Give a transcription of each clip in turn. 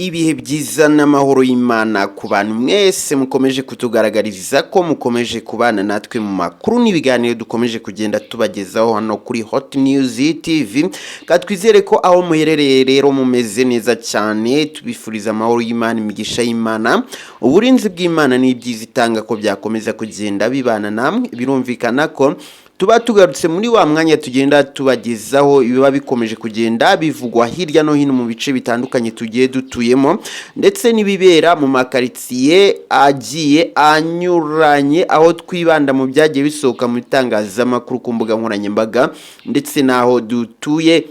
Ibihe byiza n'amahoro y'Imana ku bantu mwese mukomeje kutugaragariza ko mukomeje kubana natwe mu makuru n'ibiganiro dukomeje kugenda tubagezaho hano kuri Hot News TV. Katwizere ko aho muherereye rero mumeze neza cyane, tubifuriza amahoro y'Imana, imigisha y'Imana, uburinzi bw'Imana n'ibyiza itanga ko byakomeza kugenda bibana namwe. Birumvikana ko tuba tugarutse muri wa mwanya tugenda tubagezaho ibiba bikomeje kugenda bivugwa hirya no hino mu bice bitandukanye tugiye dutuyemo, ndetse n'ibibera mu makaritsiye agiye anyuranye, aho twibanda mu byagiye bisohoka mu itangazamakuru ku mbuga nkoranyambaga ndetse n'aho dutuye.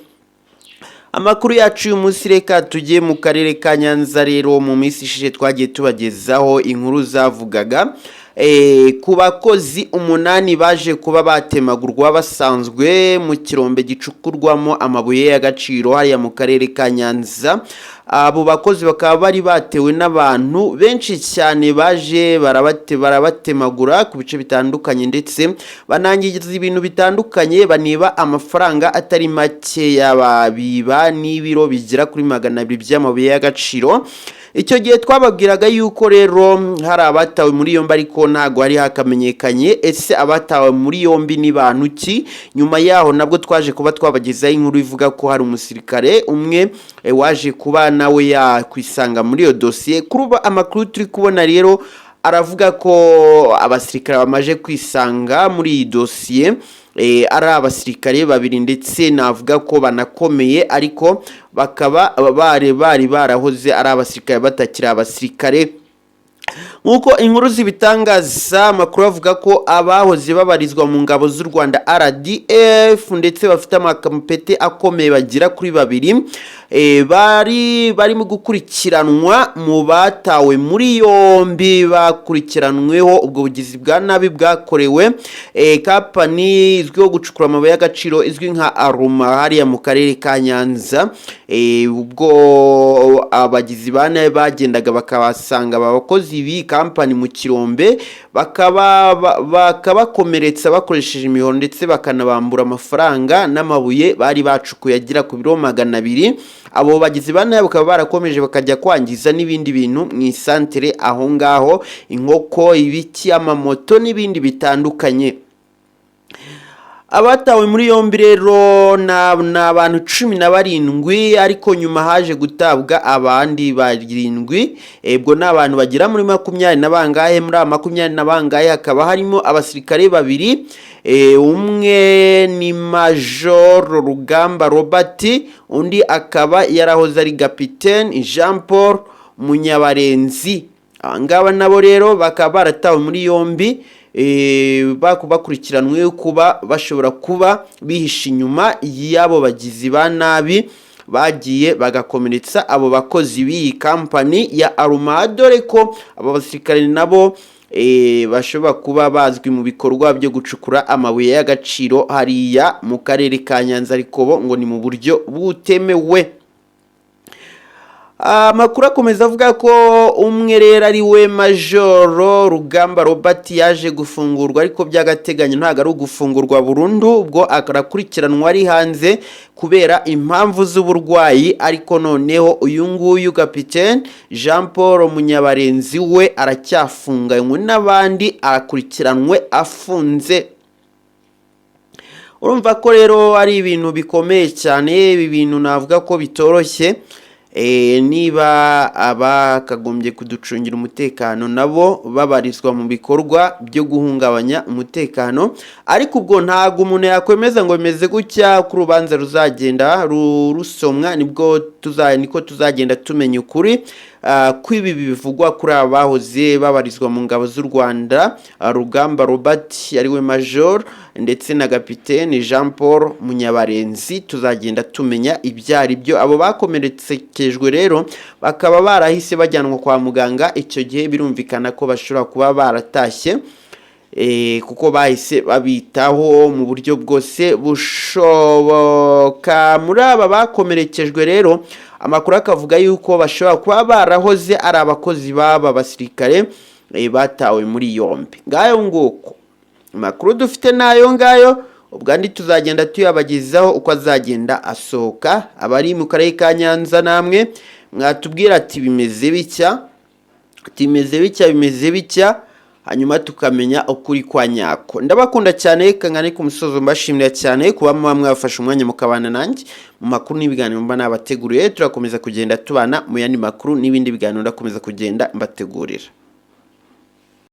Amakuru yacu uyu munsi reka tujye mu karere ka Nyanza. Rero mu minsi ishize twagiye tubagezaho inkuru zavugaga ku bakozi 8 baje kuba batemagurwa basanzwe mu kirombe gicukurwamo amabuye y'agaciro hariya mu karere ka Nyanza. Abo bakozi bakaba bari batewe n'abantu benshi cyane baje barabatemagura ku bice bitandukanye, ndetse banangiza ibintu bitandukanye, baniba amafaranga atari make, yababiba n'ibiro bigera kuri 200 by'amabuye y'agaciro. Icyo gihe twababwiraga yuko rero hari abatawe muri yombi, ariko ntago hari hakamenyekanye ese abatawe muri yombi ni bantu ki. Nyuma yaho nabwo twaje kuba twabagezaho inkuru ivuga ko hari umusirikare umwe waje kuba nawe yakwisanga muri iyo dosiye. Kuruba amakuru turi kubona rero aravuga ko abasirikare bamaje kwisanga muri iyi dosiye ari abasirikare 2, ndetse navuga ko banakomeye, ariko bakaba bari barahoze ari abasirikare batakiri abasirikare. Nkuko inkuru zibitangaza, amakuru avuga ko abahoze babarizwa mu ngabo z'u Rwanda RDF ndetse bafite amapeti akomeye bagira kuri 2 barimo gukurikiranwa mu batawe muri yombi, bakurikiranweho ubwo bugizi bwa nabi bwakorewe kampani izwiho gucukura amabuye y'agaciro izwi nka Aruma hariya mu karere ka Nyanza. Ubwo abagizi ba nabi bagendaga bakabasanga abakozi bi kampani mu kirombe, bakabakomeretsa bakoresheje imihoro, ndetse bakanabambura amafaranga n'amabuye bari bacukuye agira ku biro 200. Abo bagizi ba nabi bakaba barakomeje bakajya kwangiza n'ibindi bintu mu isantere aho ngaho, inkoko, ibiki, amamoto n'ibindi bitandukanye. Abatawe muri yombi rero na abantu 17, ariko nyuma haje gutabwa abandi 7. Ebwo n'abantu bagira muri 20 na bangahe. Muri 20 na bangahe hakaba harimo abasirikare 2, umwe ni Major Rugamba Robert, undi akaba yarahoze ari Capitaine Jean Paul Munyabarenzi. Angaba nabo rero bakaba baratawe muri yombi, bakurikiranwe kuba bashobora kuba bihisha inyuma y'abo bagizi ba nabi bagiye bagakomeretsa abo bakozi b'iyi kampani ya Aruma, dore ko abo basirikare nabo bashobora kuba bazwi mu bikorwa byo gucukura amabuye y'agaciro hariya mu karere ka Nyanza, ariko bo ngo ni mu buryo butemewe. Amakuru akomeza avuga ko umwe rero ari we Major Rugamba Robert yaje gufungurwa, ariko by'agateganyo ntago ari gufungurwa burundu, ubwo akakurikiranwa ari hanze kubera impamvu z'uburwayi. Ariko noneho uyu nguyu Capitaine Jean Paul Munyabarenzi we aracyafunganywe n'abandi, akurikiranwe afunze. Urumva ko rero ari ibintu bikomeye cyane, ibi bintu navuga ko bitoroshye. Niba abakagombye kuducungira umutekano nabo babarizwa mu bikorwa byo guhungabanya umutekano, ariko ubwo ntago umuntu yakwemeza ngo bimeze gutya. ku rubanza ruzagenda rusomwa niko tuzagenda tumenya ukuri kwibi bivugwa kuri abahoze babarizwa mu ngabo z'u Rwanda, Rugamba Robert ariwe Major ndetse na Capitaine Jean Paul Munyabarenzi. Tuzagenda tumenya ibyari byo. Abo bakomeretsekejwe rero bakaba barahise bajyanwa kwa muganga. Icyo gihe birumvikana ko bashobora kuba baratashye, kuko bahise babitaho mu buryo bwose bushoboka. Muri aba bakomerekejwe rero, amakuru akavuga yuko bashobora kuba barahoze ari abakozi baba basirikare batawe muri yombi. Ngayo nguko amakuru dufite nayo ngayo, ubwo tuzagenda tuyabagezaho uko azagenda asohoka. Abari mu karere ka Nyanza namwe mwatubwira ati bimeze bitya hanyuma tukamenya ukuri kwa nyako. Ndabakunda cyane kangane ku musozo mbashimira cyane kuba mwafashe umwanya mukabana nanjye mu makuru n'ibiganiro mba nabateguriye. Turakomeza kugenda tubana mu yandi makuru n'ibindi biganiro ndakomeza kugenda mbategurira.